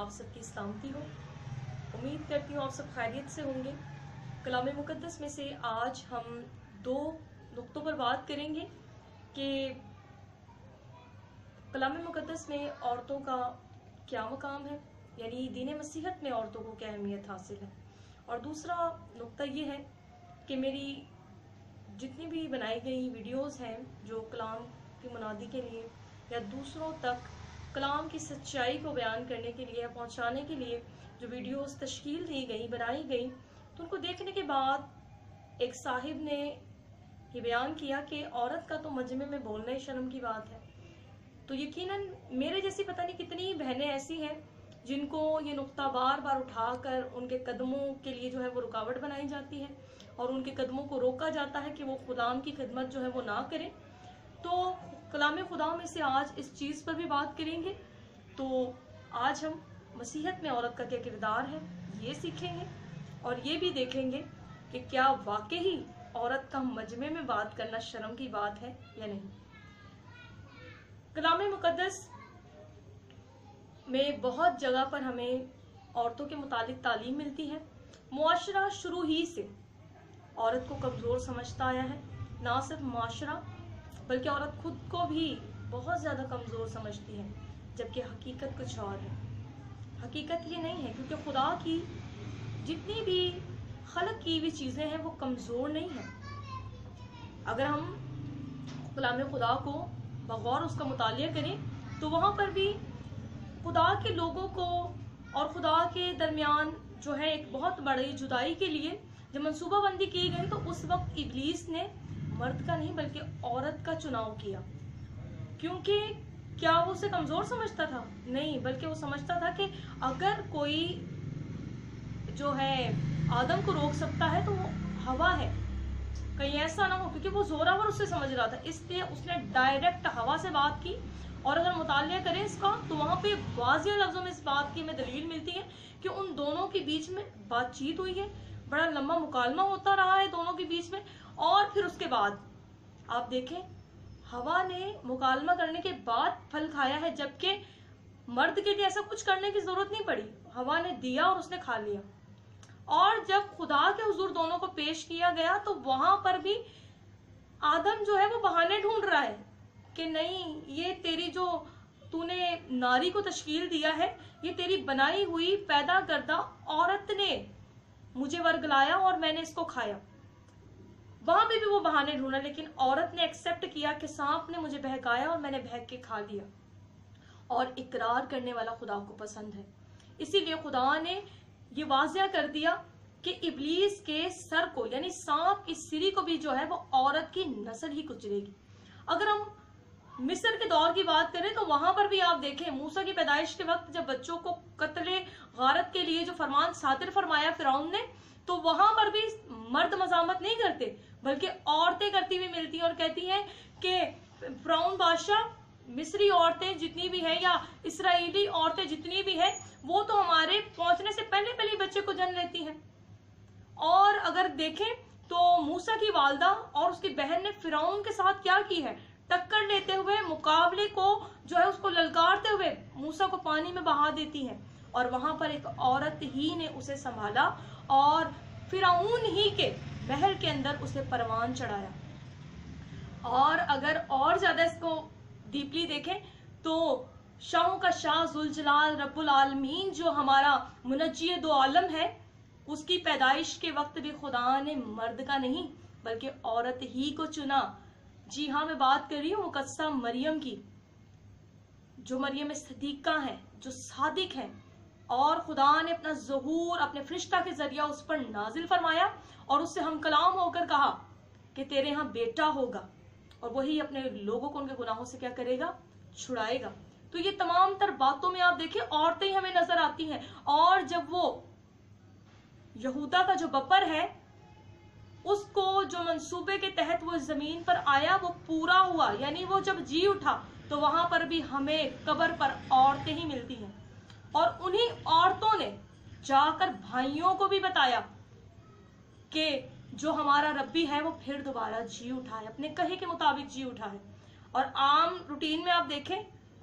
آپ سب کی سلامتی ہو۔ امید کرتی ہوں آپ سب خیریت سے ہوں گے۔ کلام مقدس میں سے آج ہم 2 نقطوں پر بات کریں گے کہ کلام مقدس میں عورتوں کا کیا مقام ہے، یعنی دین مسیحیت میں عورتوں کو کیا اہمیت حاصل ہے، اور دوسرا نقطہ یہ ہے کہ میری جتنی بھی بنائی گئی ویڈیوز ہیں جو کلام کی منادی کے لیے یا دوسروں تک کلام کی سچائی کو بیان کرنے کے لیے یا پہنچانے کے لیے جو ویڈیوز تشکیل دی گئی، بنائی گئی، تو ان کو دیکھنے کے بعد ایک صاحب نے یہ بیان کیا کہ عورت کا تو مجمع میں بولنا ہی شرم کی بات ہے۔ تو یقیناً میرے جیسی پتہ نہیں کتنی بہنیں ایسی ہیں جن کو یہ نقطہ بار بار اٹھا کر ان کے قدموں کے لیے جو ہے وہ رکاوٹ بنائی جاتی ہے اور ان کے قدموں کو روکا جاتا ہے کہ وہ خدا کی خدمت جو ہے وہ نہ کریں۔ تو کلام خدا میں سے آج اس چیز پر بھی بات کریں گے۔ تو آج ہم مسیحیت میں عورت کا کیا کردار ہے یہ سیکھیں گے، اور یہ بھی دیکھیں گے کہ کیا واقعی عورت کا مجمع میں بات کرنا شرم کی بات ہے یا نہیں۔ کلام مقدس میں بہت جگہ پر ہمیں عورتوں کے متعلق تعلیم ملتی ہے۔ معاشرہ شروع ہی سے عورت کو کمزور سمجھتا آیا ہے، نہ صرف معاشرہ بلکہ عورت خود کو بھی بہت زیادہ کمزور سمجھتی ہے، جبکہ حقیقت کچھ اور ہے۔ حقیقت یہ نہیں ہے، کیونکہ خدا کی جتنی بھی خلق کی ہوئی چیزیں ہیں وہ کمزور نہیں ہیں۔ اگر ہم کلام خدا کو بغور اس کا مطالعہ کریں تو وہاں پر بھی خدا کے لوگوں کو اور خدا کے درمیان جو ہے ایک بہت بڑی جدائی کے لیے جب منصوبہ بندی کی گئی تو اس وقت ابلیس نے مرد کا نہیں بلکہ عورت کا چناؤ کیا۔ کیونکہ کیا وہ اسے کمزور سمجھتا تھا؟ نہیں، بلکہ وہ سمجھتا تھا کہ اگر کوئی جو ہے آدم کو روک سکتا ہے تو وہ ہوا ہے، کہیں ایسا نہ ہو، کیونکہ وہ زوراور اسے سمجھ رہا تھا، اس لیے اس نے ڈائریکٹ ہوا سے بات کی۔ اور اگر مطالعہ کریں اس کا تو وہاں پہ واضح لفظوں میں اس بات کی ہمیں دلیل ملتی ہے کہ ان دونوں کے بیچ میں بات چیت ہوئی ہے، بڑا لمبا مکالمہ ہوتا رہا ہے دونوں کے بیچ میں، اور پھر اس کے بعد آپ دیکھیں ہوا نے مکالمہ کرنے کے بعد پھل کھایا ہے، جبکہ مرد کے لیے ایسا کچھ کرنے کی ضرورت نہیں پڑی، ہوا نے دیا اور اس نے کھا لیا۔ اور جب خدا کے حضور دونوں کو پیش کیا گیا تو وہاں پر بھی آدم جو ہے وہ بہانے ڈھونڈ رہا ہے کہ نہیں، یہ تیری جو تو نے ناری کو تشکیل دیا ہے، یہ تیری بنائی ہوئی پیدا کردہ عورت نے مجھے ورگلایا اور میں نے اس کو کھایا۔ وہاں پہ بھی وہ بہانے ڈھونڈا، لیکن عورت نے ایکسپٹ کیا کہ سانپ نے مجھے بہکایا اور میں نے بہک کے کھا لیا، اور اقرار کرنے والا خدا کو پسند ہے۔ اسی لیے خدا نے یہ واضح کر دیا کہ ابلیس کے سر کو یعنی سانپ کی سری کو بھی جو ہے وہ عورت کی نسل ہی کچلے گی۔ اگر ہم مصر کے دور کی بات کریں تو وہاں پر بھی آپ دیکھیں موسیٰ کی پیدائش کے وقت جب بچوں کو قتل غارت کے لیے جو فرمان صادر فرمایا فرعون نے، تو وہاں پر بھی مرد مزاحمت نہیں کرتے بلکہ عورتیں کرتی ہوئی ملتی ہیں اور کہتی ہیں کہ فرعون بادشاہ، مصری عورتیں جتنی بھی ہیں یا اسرائیلی عورتیں جتنی بھی ہیں وہ تو ہمارے پہنچنے سے پہلے پہلے بچے کو جنم لیتی ہیں۔ اور اگر دیکھیں تو موسیٰ کی والدہ اور اس کی بہن نے فرعون کے ساتھ کیا کی ہے، ٹکر لیتے ہوئے مقابلے کو جو ہے اس کو للکارتے ہوئے موسیٰ کو پانی میں بہا دیتی ہیں، اور وہاں پر ایک عورت ہی نے اسے سنبھالا اور فرعون ہی کے محل کے اندر اسے پروان چڑھایا۔ اور اگر اور زیادہ اس کو ڈیپلی دیکھیں تو شاہوں کا شاہ ذوالجلال رب العالمین جو ہمارا منجی دو عالم ہے، اس کی پیدائش کے وقت بھی خدا نے مرد کا نہیں بلکہ عورت ہی کو چنا۔ جی ہاں، میں بات کر رہی ہوں مقدسہ مریم کی، جو مریم صدیقہ ہیں، جو صادق ہیں، اور خدا نے اپنا ظہور اپنے فرشتہ کے ذریعہ اس پر نازل فرمایا اور اس سے ہم کلام ہو کر کہا کہ تیرے ہاں بیٹا ہوگا، اور وہی اپنے لوگوں کو ان کے گناہوں سے کیا کرے گا؟ چھڑائے گا۔ تو یہ تمام تر باتوں میں آپ دیکھیں عورتیں ہی ہمیں نظر آتی ہیں، اور جب وہ یہودا کا جو بپر ہے اس کو جو منصوبے کے تحت وہ زمین پر آیا وہ پورا ہوا، یعنی وہ جب جی اٹھا تو وہاں پر بھی ہمیں قبر پر عورتیں ہی ملتی ہیں، اور انہی عورتوں نے جا کر بھائیوں کو بھی بتایا کہ جو ہمارا ربی ہے وہ پھر دوبارہ جی اٹھا ہے، اپنے کہے کے مطابق جی اٹھا ہے۔ اور عام روٹین میں آپ دیکھیں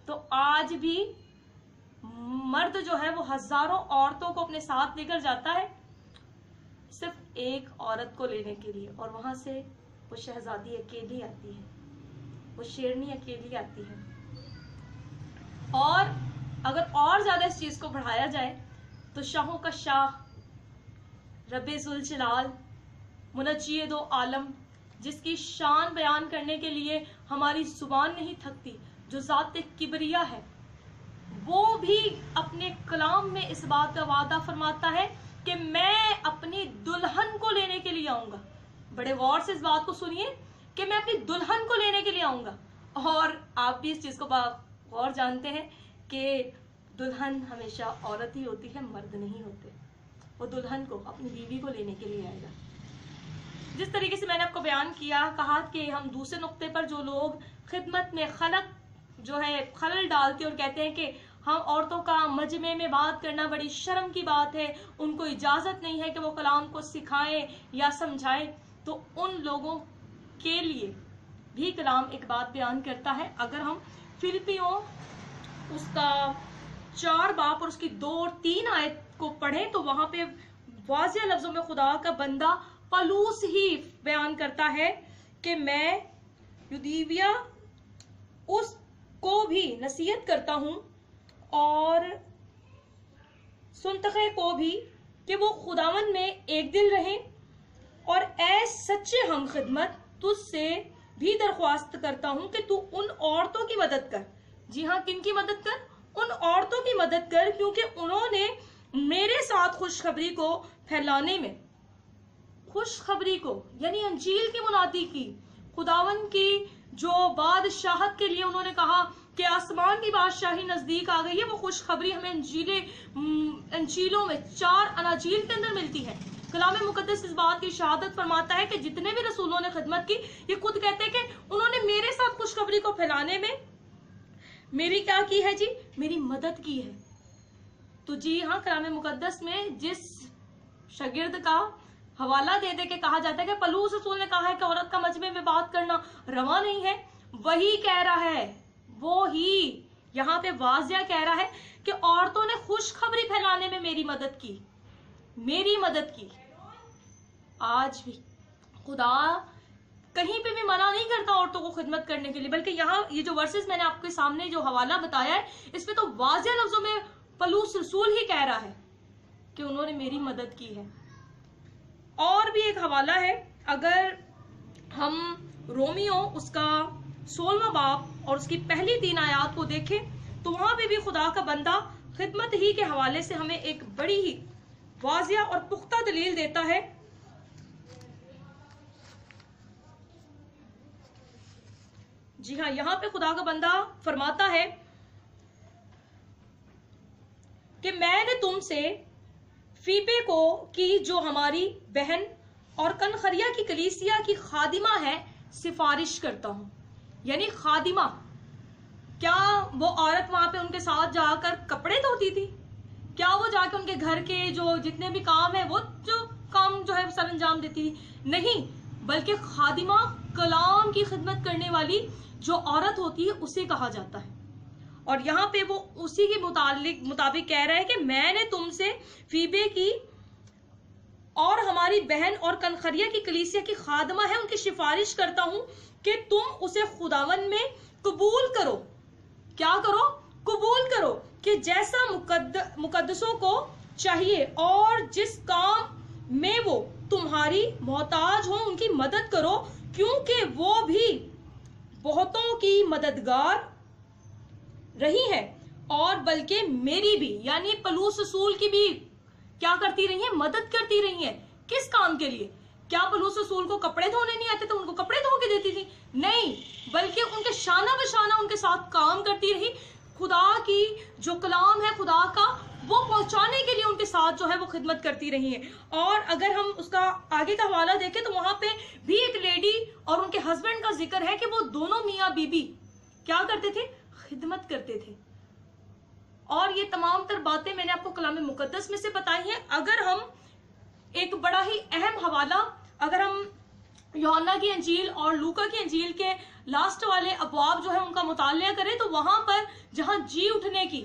تو آج بھی مرد جو ہے وہ ہزاروں عورتوں کو اپنے ساتھ لے کر جاتا ہے صرف ایک عورت کو لینے کے لیے، اور وہاں سے وہ شہزادی اکیلی آتی ہے، وہ شیرنی اکیلی آتی ہے۔ اور اگر اور زیادہ اس چیز کو بڑھایا جائے تو شاہوں کا شاہ، رب ذوالجلال، منجی دو عالم، جس کی شان بیان کرنے کے لیے ہماری زبان نہیں تھکتی، جو ذات کبریا ہے، وہ بھی اپنے کلام میں اس بات کا وعدہ فرماتا ہے کہ میں اپنی دلہن کو لینے کے لیے آؤں گا۔ بڑے غور سے اس بات کو سنیے کہ میں اپنی دلہن کو لینے کے لیے آؤں گا۔ اور آپ بھی اس چیز کو غور جانتے ہیں کہ دلہن ہمیشہ عورت ہی ہوتی ہے، مرد نہیں ہوتے۔ وہ دلہن کو، اپنی بیوی کو لینے کے لیے آئے گا۔ جس طریقے سے میں نے آپ کو بیان کیا، کہا کہ ہم دوسرے نقطے پر جو لوگ خدمت میں خلل ڈالتے اور کہتے ہیں کہ ہم عورتوں کا مجمع میں بات کرنا بڑی شرم کی بات ہے، ان کو اجازت نہیں ہے کہ وہ کلام کو سکھائیں یا سمجھائیں، تو ان لوگوں کے لیے بھی کلام ایک بات بیان کرتا ہے۔ اگر ہم فلپیوں اس کا 4 باب اور اس کی 2 اور 3 آیت کو پڑھیں تو وہاں پہ واضح لفظوں میں خدا کا بندہ پلوس ہی بیان کرتا ہے کہ میں یودیویا اس کو بھی نصیحت کرتا ہوں اور سنتخے کو بھی کہ وہ خداوند میں ایک دل رہیں، اور اے سچے ہم خدمت، تجھ سے بھی درخواست کرتا ہوں کہ تو ان عورتوں کی مدد کر۔ جی ہاں، کن کی مدد کر؟ ان عورتوں کی مدد کر، کیونکہ انہوں نے میرے ساتھ خوشخبری کو پھیلانے میں، خوشخبری کو یعنی انجیل کی منادی کی، خداوند کی جو بادشاہت کے لیے انہوں نے کہا کہ آسمان کی بادشاہی نزدیک آ گئی ہے، وہ خوشخبری ہمیں انجیلوں میں 4 اناجیل کے اندر ملتی ہے۔ کلام مقدس اس بات کی شہادت فرماتا ہے کہ جتنے بھی رسولوں نے خدمت کی، یہ خود کہتے ہیں کہ انہوں نے میرے ساتھ خوشخبری کو پھیلانے میں میری کیا کی ہے؟ جی میری مدد کی ہے۔ تو جی ہاں، کلام مقدس میں جس شاگرد کا حوالہ دے دے کے کہا جاتا ہے کہ پلوس رسول نے کہا ہے کہ عورت کا مجمع میں بات کرنا روا نہیں ہے، وہی کہہ رہا ہے، وہی یہاں پہ واضح کہہ رہا ہے کہ عورتوں نے خوشخبری پھیلانے میں میری مدد کی، میری مدد کی۔ آج بھی خدا کہیں پہ بھی منع نہیں کرتا عورتوں کو خدمت کرنے کے لیے، بلکہ یہاں یہ جو ورسز میں نے آپ کے سامنے جو حوالہ بتایا ہے، اس میں تو واضح لفظوں میں پلوس رسول ہی کہہ رہا ہے کہ انہوں نے میری مدد کی ہے۔ اور بھی ایک حوالہ ہے، اگر ہم رومیو اس کا 16واں باب اور اس کی پہلی 3 آیات کو دیکھیں تو وہاں پہ بھی خدا کا بندہ خدمت ہی کے حوالے سے ہمیں ایک بڑی ہی واضح اور پختہ دلیل دیتا ہے۔ جی ہاں، یہاں پہ خدا کا بندہ فرماتا ہے کہ میں نے تم سے فیبے کو کی جو ہماری بہن اور کنخریا کی کلیسیا کی خادمہ ہے سفارش کرتا ہوں۔ یعنی خادمہ، کیا وہ عورت وہاں پہ ان کے ساتھ جا کر کپڑے دھوتی تھی؟ کیا وہ جا کے ان کے گھر کے جو جتنے بھی کام ہے وہ جو کام جو ہے سر انجام دیتی تھی؟ نہیں، بلکہ خادمہ کلام کی خدمت کرنے والی جو عورت ہوتی ہے اسے کہا جاتا ہے۔ اور یہاں پہ وہ اسی کے مطابق کہہ رہا ہے کہ میں نے تم سے فیبے کی اور ہماری بہن اور کنخریا کی کلیسیا کی خادمہ ہے ان کی سفارش کرتا ہوں کہ تم اسے خداوند میں قبول کرو۔ کیا کرو؟ قبول کرو، کہ جیسا مقدسوں کو چاہیے اور جس کام میں وہ تمہاری محتاج ہوں ان کی مدد کرو، کیونکہ وہ بھی بہتوں کی مددگار رہی ہے، اور بلکہ میری بھی یعنی پلوس رسول کی بھی کیا کرتی رہی ہیں؟ مدد کرتی رہی ہیں۔ کس کام کے لیے؟ کیا پلوس رسول کو کپڑے دھونے نہیں آتے تو ان کو کپڑے دھو کے دیتی تھی؟ نہیں، بلکہ ان کے شانہ بشانہ ان کے ساتھ کام کرتی رہی، خدا کی جو کلام ہے خدا کا وہ پہنچانے کے لیے ان کے ساتھ جو ہے وہ خدمت کرتی رہی ہیں۔ اور اگر ہم اس کا آگے کا حوالہ دیکھیں تو وہاں پہ بھی ایک لیڈی اور ان کے ہسبینڈ کا ذکر ہے کہ وہ دونوں میاں بیوی کیا کرتے تھے؟ خدمت کرتے تھے۔ اور یہ تمام تر باتیں میں نے آپ کو کلام مقدس میں سے بتائی ہیں۔ اگر ہم ایک بڑا ہی اہم حوالہ، اگر ہم یوحنا کی انجیل اور لوکا کی انجیل کے لاسٹ والے ابواب جو ہے ان کا مطالعہ کریں تو وہاں پر جہاں جی اٹھنے کی